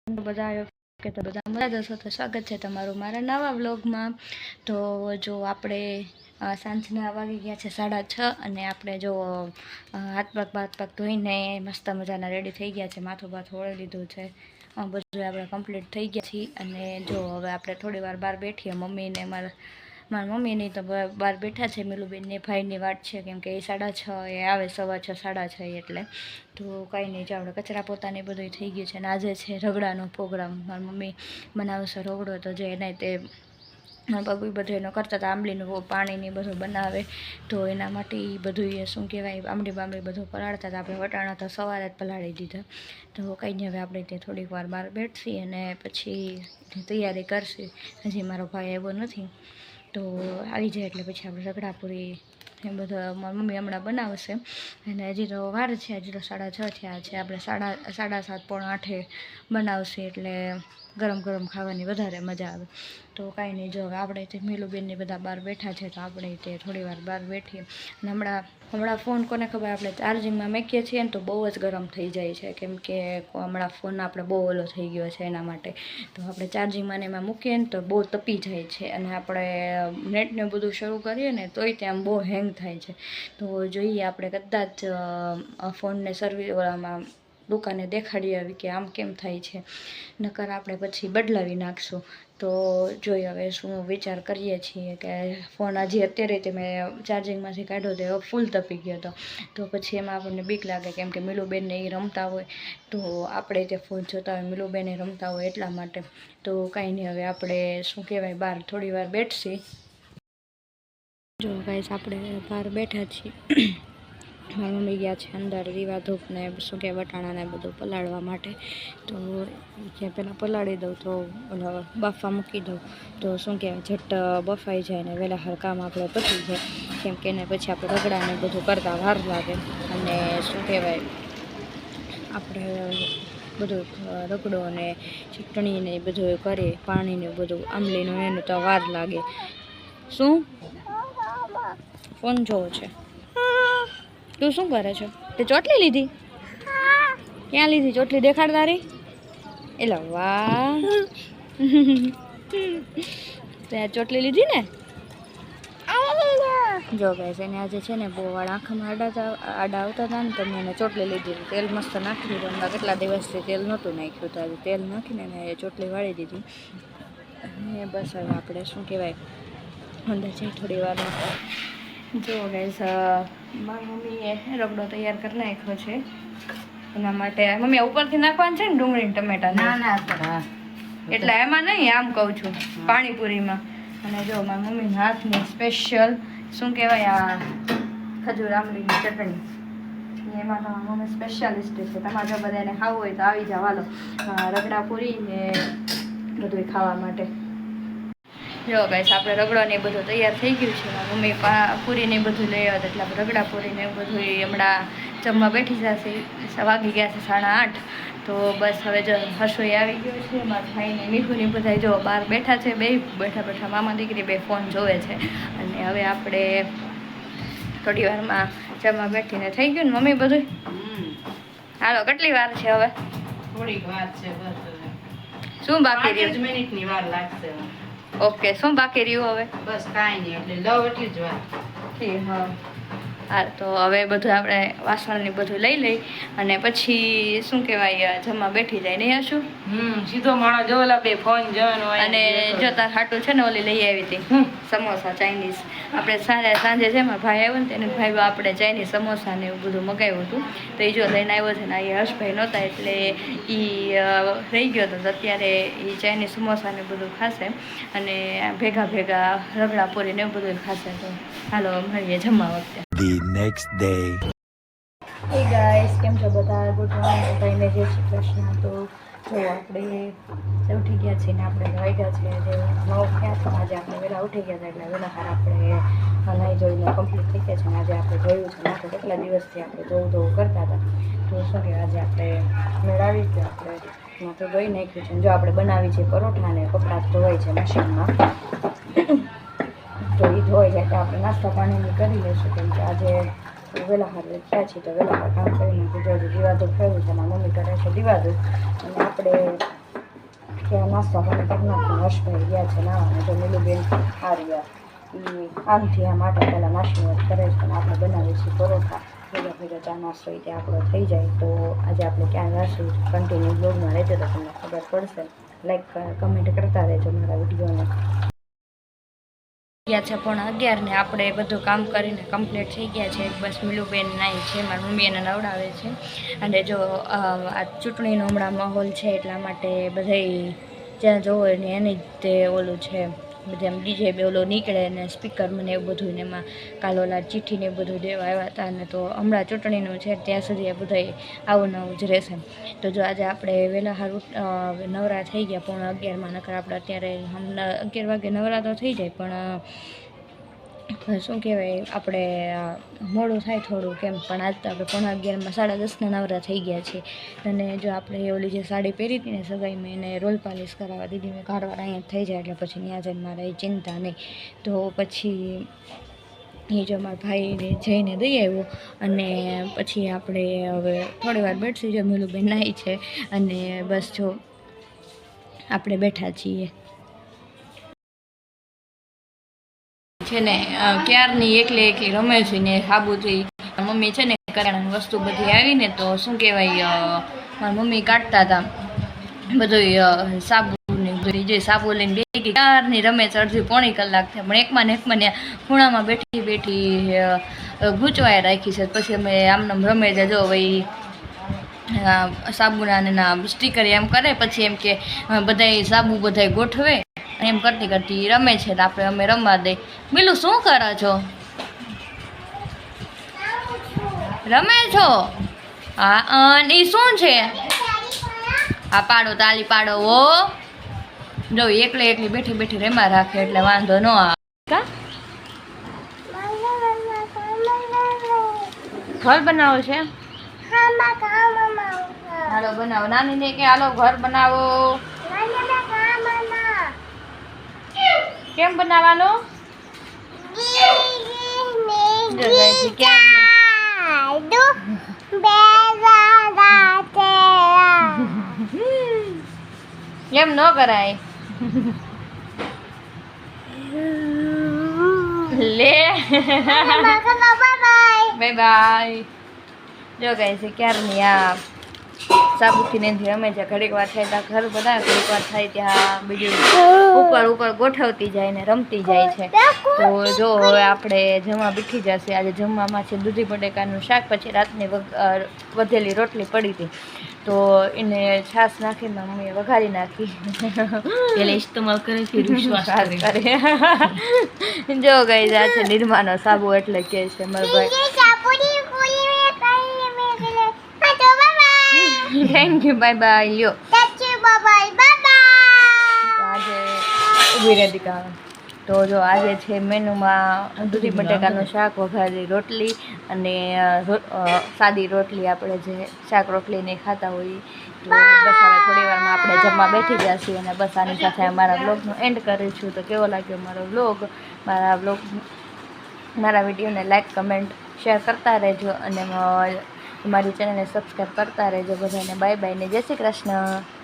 બધા કે તો બધા મજા જશો તો સ્વાગત છે તમારું મારા નવા વ્લોગમાં। તો જો આપણે સાંજના વાગી ગયા છે 6:30 અને આપણે જો હાથ પગ ધોઈને મસ્ત મજાના રેડી થઈ ગયા છે, માથું બાથું ઓળી લીધું છે, બધું આપણે કમ્પ્લીટ થઈ ગયા છીએ। અને જો હવે આપણે થોડી વાર બહાર બેઠીએ, મમ્મીને મારા મમ્મીની તો બહાર બેઠા છે, મિલુબેનને ભાઈની વાટ છે, કેમ કે એ 6:30 એ આવે, 6:15 6:30 એટલે તો કાંઈ નહીં, જો આપણે કચરા પોતાને બધું થઈ ગયું છે। અને આજે છે રગડાનો પ્રોગ્રામ, મારી મમ્મી બનાવશે રગડો, તો જે એને તે બાબુ બધું એનો કરતા હતા, આંબલીનું પાણીની બધું બનાવે, તો એના માટે એ બધું શું કહેવાય આંબલી બધું પલાળતા હતા। આપણે વટાણા તો સવારે જ પલાળી દીધા, તો કંઈ નહીં, હવે આપણે તે થોડીક વાર બહાર બેઠશી અને પછી તૈયારી કરશી। હજી મારો ભાઈ આવ્યો નથી, તો આવી જાય એટલે પછી આપણે રગડાપુરી એ બધા મારી મમ્મી હમણાં બનાવશે। અને હજી તો વાર છે, હજી તો 6:30 થયા છે, આપણે 7:30 પોણા 8 બનાવશે, એટલે ગરમ ગરમ ખાવાની વધારે મજા આવે। તો કાંઈ નહીં, જો આપણે તે મિલુબેનને બધા બહાર બેઠા છે, તો આપણે તે થોડી વાર બહાર બેઠીએ। અને હમણાં ફોન કોને ખબર, આપણે ચાર્જિંગમાં મૂકીએ છીએ ને તો બહુ જ ગરમ થઈ જાય છે, કેમ કે હમણાં ફોન આપણે બહુ ઓલો થઈ ગયો છે, એના માટે તો આપણે ચાર્જિંગમાં ને એમાં મૂકીએ ને તો બહુ તપી જાય છે, અને આપણે નેટને બધું શરૂ કરીએ ને તોય ત્યાં બહુ હેંગ થાય છે। તો જોઈએ આપણે કદાચ ફોનને સર્વિસવાળામાં દુકાને દેખાડી આવી કે આમ કેમ થાય છે, નકર આપણે પછી બદલાવી નાખશું। તો જોઈએ હવે શું વિચાર કરીએ છીએ કે ફોન હજી અત્યારે તે મેં ચાર્જિંગમાંથી કાઢ્યો તો ફૂલ તપી ગયો હતો, તો પછી એમાં આપણને બીક લાગે, કેમ કે મિલુબેનને એ રમતા હોય, તો આપણે તે ફોન જોતા હોય, મિલુબેન રમતા હોય, એટલા માટે। તો કાંઈ નહીં, હવે આપણે શું કહેવાય બહાર થોડી વાર બેઠશી। જો ગાઈસ આપણે બહાર બેઠા છીએ, મારી મમ્મી ગયા છે અંદર દીવા ધૂપને શું કે વટાણાને બધું પલાળવા માટે, તો જે પહેલાં પલાળી દઉં તો બાફવા મૂકી દઉં, તો શું કહેવાય ઝટ બફાઈ જાય ને વહેલા હર કામ આપણે પતી જાય, કેમ કે એને પછી આપણે રગડાને બધું કરતાં વાર લાગે, અને શું કહેવાય આપણે બધું રગડો અને ચટણીને બધું કરીએ, પાણીને બધું આંબલીનું એનું તો વાર લાગે। શું ફોન જોવો છે? તું શું કરે છે? તે ચોટલી લીધી? ક્યાં લીધી ચોટલી? દેખાડ તારી। એટલે વાહ, તે ચોટલી લીધી ને? જો ગાઈસ એને આજે છે ને બહુ આંખમાં આડા આવતા હતા ને, તો મેં એને ચોટલી લીધી, તેલ મસ્ત નાખી દીધું, હમણાં કેટલા દિવસથી તેલ નહોતું નાખ્યું, તો આજે તેલ નાખીને મેં ચોટલી વાળી દીધી। અને બસ હવે આપણે શું કહેવાય અંદર જઈ થોડી વારમાં। જો ગાઈસ મારી મમ્મીએ રગડો તૈયાર કરી નાખ્યો છે, એના માટે મમ્મી ઉપરથી નાખવાનું છે ને ડુંગળી ટમેટા? ના, એટલે એમાં નહીં, આમ કહું છું પાણીપુરીમાં। અને જો મારી મમ્મીના હાથની સ્પેશિયલ શું કહેવાય આ ખજૂર આંબલીની ચટણી, એમાં તો મારી મમ્મી સ્પેશિયાલિસ્ટ છે, તમારે જો બધાને ખાવું હોય તો આવી જાવ, હાલો રગડાપુરી ને બધું ખાવા માટે। જો ગાઈસ આપણે રગડો ને બધું તૈયાર થઈ ગયું છે, મમ્મી પૂરીને બધું લઈ આવ્યા, એટલે આપણે રગડા પૂરીને બધું હમણાં જમવા બેઠી જશે। વાગી ગયા છે 8:30, તો બસ હવે જો હસોઈ આવી ગયો છે, મારા ભાઈને મીઠુંની બધા જો બહાર બેઠા છે, બે બેઠા મામા દીકરી બે ફોન જોવે છે। અને હવે આપણે થોડી વારમાં જમવા બેઠીને થઈ ગયું ને મમ્મી બધું? હાલો કેટલી વાર છે હવે? થોડીક વાર છે, બસ શું બાકી રહ્યું? 5 મિનિટની વાર લાગશે। ઓકે, શું બાકી રહ્યું હવે? બસ કાંઈ નહીં, એટલે લવ એટલી જ વાર। હા હા, તો હવે બધું આપણે વાસણને બધું લઈ લઈ અને પછી શું કહેવાય જમવા બેઠી જાય નહીં હશું? સીધો માણસ જો ઓલા બે ફોન જોવાનો હોય, અને જો તાર હાટું છે ને ઓલી લઈ આવી હતી સમોસા ચાઇનીઝ, આપણે સાંજે છે મારા ભાઈ આવ્યો ને તેને ભાઈ આપણે ચાઇનીઝ સમોસા ને એવું બધું મગાવ્યું હતું, તો એ જો લઈને આવ્યો છે ને, એ હર્ષભાઈ નહોતા એટલે એ રહી ગયો હતો, તો અત્યારે એ ચાઇનીઝ સમોસા ને બધું ખાશે અને ભેગા રગડા પૂરી ને એવું બધું ખાશે। તો હાલો મળીએ જમવા વખતે। The next day. હે ગાઈસ, કેમ છો બધા? ગુડ મોર્નિંગ બધાને, જય શ્રી કૃષ્ણ। તો જો આપણે ઉઠી ગયા છીએ ને આપણે વાગ્યા છે જે 9 થયા છે, આજે આપણે વહેલા ઉઠી ગયા હતા, એટલે વહેલા હાર આપણે નાહી જોઈને કમ્પ્લીટ થઈ ગયા છે, અને આજે આપણે જોયું છે માથું કેટલા દિવસથી આપણે ધોવું કરતા હતા, તો શું કે આજે આપણે મેળાવી કે આપણે માથું ધોઈ નાખ્યું છે। જો આપણે બનાવી છે પરોઠા ને કપડાં ધોવાય છે મશીનમાં, તો એ ધોઈ જાય તો આપણે નાસ્તા પાણીની કરી લઈશું, કેમ કે આજે વહેલા હાર થયા છીએ, તો વહેલા કામ કરીને દીવાધૂપ થયું છે, મારી મમ્મી કરે છે દીવાધૂપ, અને આપણે ત્યાં નાસ્તો પાણી કરી નાખ્યો. હર્ષભાઈ ગયા છે નાવા, જો નીલુબેન આ રહ્યા. એ આમથી આમ આટા પહેલાં નાસ્તો કરે છે અને આપણે બનાવીશું પરોઠા. ભેગા ચા નાસ્તો એ ત્યાં આપણો થઈ જાય. તો આજે આપણે ક્યાં જઈશું કન્ટિન્યુ બ્લોગમાં રહેજો તો તમને ખબર પડશે. લાઈક કમેન્ટ કરતા રહેજો મારા વિડીયોને. ગયા છે 11:30 ને આપણે બધું કામ કરીને કમ્પ્લીટ થઈ ગયા છે. બસ મિલુબેન નાઈ છે, મારી મમ્મી એને નવડાવે છે. અને જો આ ચૂંટણીનો હમણાં માહોલ છે એટલા માટે બધાય જ્યાં જોવો ને એની જ તે ઓલું છે, બધા એમ ડીજે બે ઓલો નીકળે ને સ્પીકર મને એવું બધું ને એમાં કાલ ઓલા ચિઠ્ઠીને બધું દેવા આવ્યા હતા. અને તો હમણાં ચૂંટણીનું છે ત્યાં સુધી આ બધા આવું નવું જ રહેશે. તો જો આજે આપણે વહેલા સારું નવરા થઈ ગયા 11:30 નકર આપણે અત્યારે 11 વાગે નવરા તો થઈ જાય પણ શું કહેવાય આપણે મોડું થાય થોડું કેમ. પણ આજ તો આપણે 11:30 10:30 નવરા થઈ ગયા છીએ. અને જો આપણે ઓલી જે સાડી પહેરી હતી ને સગાઈમાં એને રોલ પાલિશ કરાવવા દીધી મેં. ઘરવાળા અહીંયા થઈ જાય એટલે પછી ત્યાં જઈને મારે ચિંતા નહીં. તો પછી એ જો મારા ભાઈને જઈને દઈ આવ્યો અને પછી આપણે હવે થોડી વાર બેઠી. જો મિલુબેન નાઈ છે અને બસ જો આપણે બેઠા છીએ. છે ને ક્યારની એકલી રમે છે ને સાબુથી. મમ્મી છે ને કરિયાણાની વસ્તુ બધી આવીને તો શું કહેવાય મારી મમ્મી કાઢતા હતા બધું સાબુ ને બધું. જે સાબુ લઈને બેગી ક્યારની રમે છે, અડધી પોણી કલાક થાય પણ એકમાં ને ખૂણામાં બેઠી ગૂંચવાય રાખી છે. પછી અમે આમનામ રમે છે. જો ભાઈ સાબુના ના સ્ટીકર એમ કરે પછી એમ કે બધાય સાબુ બધાય ગોઠવે એમ કરતી રમે છે. તો આપણે અમે રમવા દઈ. મિલું શું કરો છો? રમે છો? હા અને એ શું છે? હા પાડો તાલી પાડો. ઓ જો એકલી બેઠી રેમાં રાખે એટલે વાંધો ન આવે. ઘર બનાવો છે? હાલો બનાવો. નાની ને કે હાલો ઘર બનાવો. કેમ બનાવવાનું? એમ ન કરાય લે. Bye bye. જો ગાય છે ક્યારની આ સાબુથી ને રમે છે. ઘડીક વાર થાય ત્યાં ઘર બધા, ઘડીક વાર થાય ત્યાં બીજું ઉપર ગોઠવતી જાય ને રમતી જાય છે. તો જો હવે આપણે જમવા બેઠી જશે. આજે જમવામાં છે દૂધી બટેકાનું શાક, પછી રાતની વધેલી રોટલી પડી હતી તો એને છાશ નાખીને મમ્મીએ વઘારી નાખી. એટલે ઇસ્તેમાલ કરે છે વિશ્વાસ કરે. જો ગઈ આ છે નિર્માનો સાબુ એટલે કે છે મારો ભાઈ. Thank you bye bye. લ્યો આજે ઊભી રહેતી કામ. તો જો આજે છે મેનુમાં દૂધી બટેકાનું શાક, વઘારેલી રોટલી અને સાદી રોટલી. આપણે જે શાક રોટલી નહીં ખાતા હોય તો બસ હવે થોડી વારમાં આપણે જમવા બેઠી જઈશું. અને બસ આની સાથે અમારા વ્લોગનો એન્ડ કરીશું. તો કેવો લાગ્યો મારો વ્લોગ? મારા વિડીયોને લાઈક કમેન્ટ શેર કરતા રહેજો અને મારી ચેનલને સબસ્ક્રાઈબ કરતા રહેજો. બધાને બાય બાય ને જય શ્રી કૃષ્ણ.